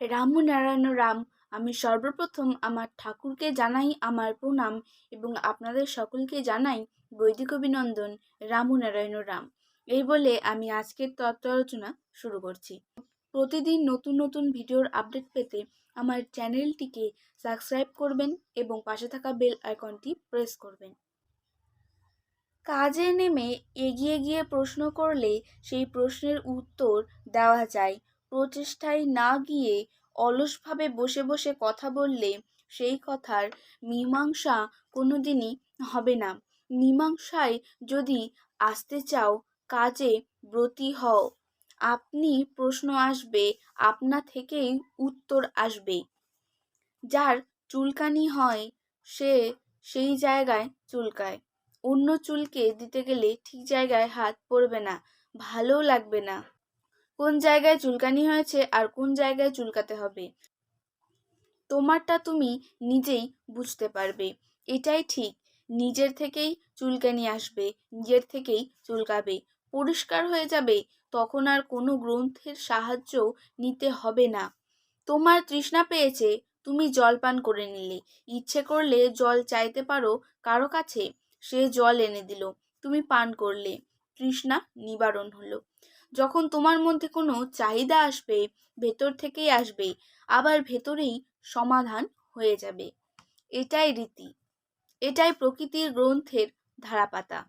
রামনারায়ণ রাম। আমি সর্বপ্রথম আমার ঠাকুরকে জানাই আমার প্রণাম এবং আপনাদের সকলকে জানাই বৈদিক অভিনন্দন। রামনারায়ণ রাম। এই বলে আমি আজকের তত্ত্ব আলোচনা শুরু করছি। প্রতিদিন নতুন নতুন ভিডিওর আপডেট পেতে আমার চ্যানেলটিকে সাবস্ক্রাইব করবেন এবং পাশে থাকা বেল আইকনটি প্রেস করবেন। কাজে নেমে এগিয়ে গিয়ে প্রশ্ন করলে সেই প্রশ্নের উত্তর দেওয়া যায়। প্রচেষ্টায় না গিয়ে অলসভাবে বসে বসে কথা বললে সেই কথার মীমাংসা কোনোদিনই হবে না। মীমাংসায় যদি আসতে চাও, কাজে ব্রতী হও। আপনি প্রশ্ন আসবে, আপনা থেকেই উত্তর আসবে। যার চুলকানি হয় সে সেই জায়গায় চুলকায়। অন্য চুলকে দিতে গেলে ঠিক জায়গায় হাত পড়বে না, ভালোও লাগবে না। কোন জায়গায় চুলকানি হয়েছে আর কোন জায়গায় চুলকাতে হবে তোমারটা তুমি নিজেই বুঝতে পারবে। এটাই ঠিক। নিজের থেকেই চুলকানি আসবে, নিজের থেকেই চুলকাবে, পরিষ্কার হয়ে যাবে। তখন আর কোনো গ্রন্থের সাহায্য নিতে হবে না। তোমার তৃষ্ণা পেয়েছে, তুমি জল পান করে নিলে। ইচ্ছে করলে জল চাইতে পারো কারো কাছে, সে জল এনে দিল, তুমি পান করলে, তৃষ্ণা নিবারণ হলো। যখন তোমার মধ্যে কোনো চাহিদা আসবে, ভেতর থেকেই আসবে, আবার ভেতরেই সমাধান হয়ে যাবে। এটাই রীতি, এটাই প্রকৃতির গ্রন্থের ধারাপাতা।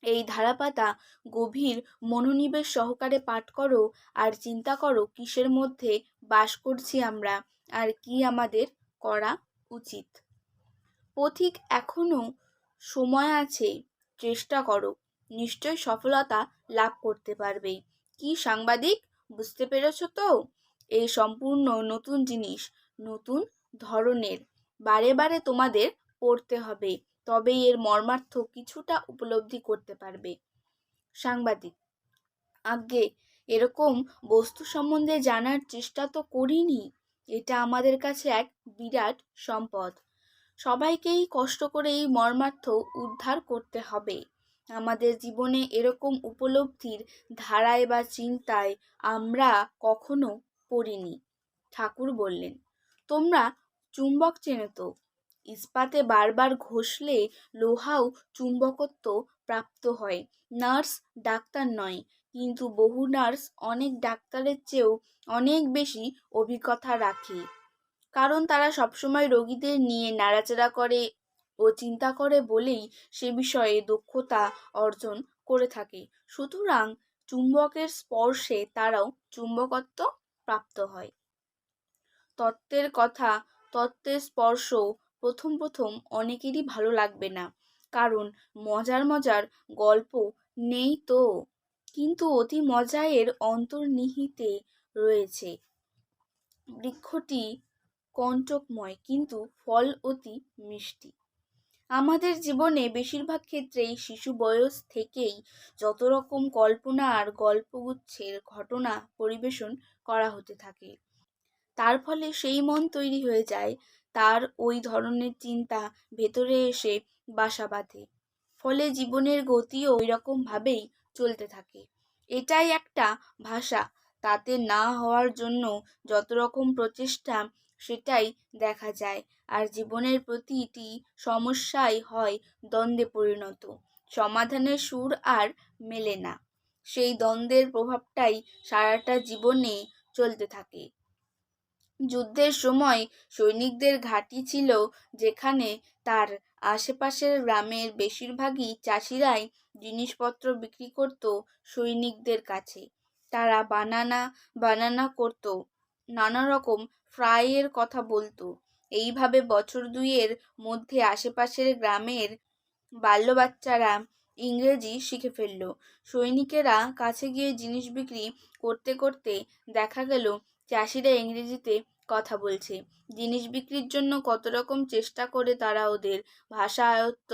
এই ধারাপাতা গভীর মনোনিবেশ সহকারে পাঠ করো আর চিন্তা করো কিসের মধ্যে বাস করছি আমরা আর কি আমাদের করা উচিত। পথিক, এখনো সময় আছে, চেষ্টা করো, নিশ্চয় সফলতা লাভ করতে পারবে। কি সাংবাদিক, বুঝতে পেরেছ তো? এই সম্পূর্ণ নতুন জিনিস, নতুন ধরনের, বারে বারে তোমাদের পড়তে হবে, তবেই এর মর্মার্থ কিছুটা উপলব্ধি করতে পারবে। সাংবাদিক: আজ্ঞে, এরকম বস্তু সম্বন্ধে জানার চেষ্টা তো করিনি। এটা আমাদের কাছে এক বিরাট সম্পদ। সবাইকেই কষ্ট করে এই মর্মার্থ উদ্ধার করতে হবে। আমাদের জীবনে এরকম উপলব্ধির ধারায় বা চিন্তায় আমরা কখনো পড়িনি। ঠাকুর বললেন, তোমরা চুম্বক চেনো তো? ইস্পাতে বারবার ঘষলে লোহাও চুম্বকত্ব প্রাপ্ত হয়। নার্স ডাক্তার নয়, কিন্তু বহু নার্স অনেক ডাক্তারের চেয়েও অনেক বেশি অভিজ্ঞতা রাখে। কারণ তারা সবসময় রোগীদের নিয়ে নাড়াচাড়া করে ও চিন্তা করে বলেই সে বিষয়ে দক্ষতা অর্জন করে থাকে। সুতরাং চুম্বকের স্পর্শে তারাও চুম্বকত্ব প্রাপ্ত হয়। তত্ত্বের কথা, তত্ত্বের স্পর্শ প্রথম প্রথম অনেকেরই ভালো লাগবে না, কারণ মজার মজার গল্প নেই তো। কিন্তু অতি মজায়ের অন্তর্নিহিতে রয়েছে। বৃক্ষটি কণ্টকময়, কিন্তু ফল অতি মিষ্টি। আমাদের জীবনে বেশিরভাগ ক্ষেত্রেই শিশু বয়স থেকেই যত রকম কল্পনা আর গল্পগুচ্ছের ঘটনা পরিবেশন করা হতে থাকে। তার ফলে সেই মন তৈরি হয়ে যায়, তার ওই ধরনের চিন্তা ভেতরে এসে বাসা বাঁধে। ফলে জীবনের গতিও ওই রকম ভাবেই চলতে থাকে। এটাই একটা ভাষা। তাতে না হওয়ার জন্য যত রকম প্রচেষ্টা, সেটাই দেখা যায়। আর জীবনের প্রতিটি সমস্যাই হয় দ্বন্দ্বে পরিণত। সমাধানের সুর আর মেলে না। সেই দ্বন্দ্বের প্রভাবটাই সারাটা জীবনে চলতে থাকে। যুদ্ধের সময় সৈনিকদের ঘাঁটি ছিল যেখানে, তার আশেপাশের গ্রামের বেশিরভাগই চাষিরাই জিনিসপত্র বিক্রি করত সৈনিকদের কাছে। তারা বানানা করত, নানা রকম ফ্রাইয়ের কথা বলতো। এইভাবে বছর দুইয়ের মধ্যে আশেপাশের গ্রামের বাচ্চারা ইংরেজি শিখে ফেলল। সৈনিকেরা কাছে গিয়ে জিনিস বিক্রি করতে করতে দেখা গেল চাষিরা ইংরেজিতে কথা বলছে। জিনিস বিক্রির জন্য কত রকম চেষ্টা করে তারা ওদের ভাষা আয়ত্ত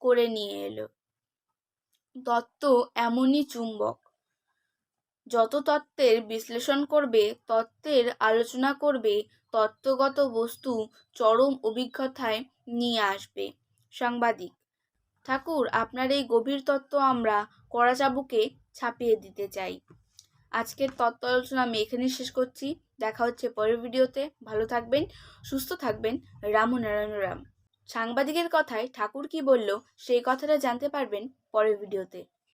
করে নিয়ে এলো। তত্ত্ব এমনই চুম্বক। যত তত্ত্বের বিশ্লেষণ করবে, তত্ত্বের আলোচনা করবে, তত্ত্বগত বস্তু চরম অভিজ্ঞতায় নিয়ে আসবে। সাংবাদিক: ঠাকুর, আপনার এই গভীর তত্ত্ব আমরা কড়া চাবুকে ছাপিয়ে দিতে চাই। আজকের তত্ত্ব আলোচনা আমি এখানেই শেষ করছি। দেখা হচ্ছে পরের ভিডিওতে। ভালো থাকবেন, সুস্থ থাকবেন। রাম নারায়ণ রাম। সাংবাদিকের কথায় ঠাকুর কি বলল সেই কথাটা জানতে পারবেন পরের ভিডিওতে।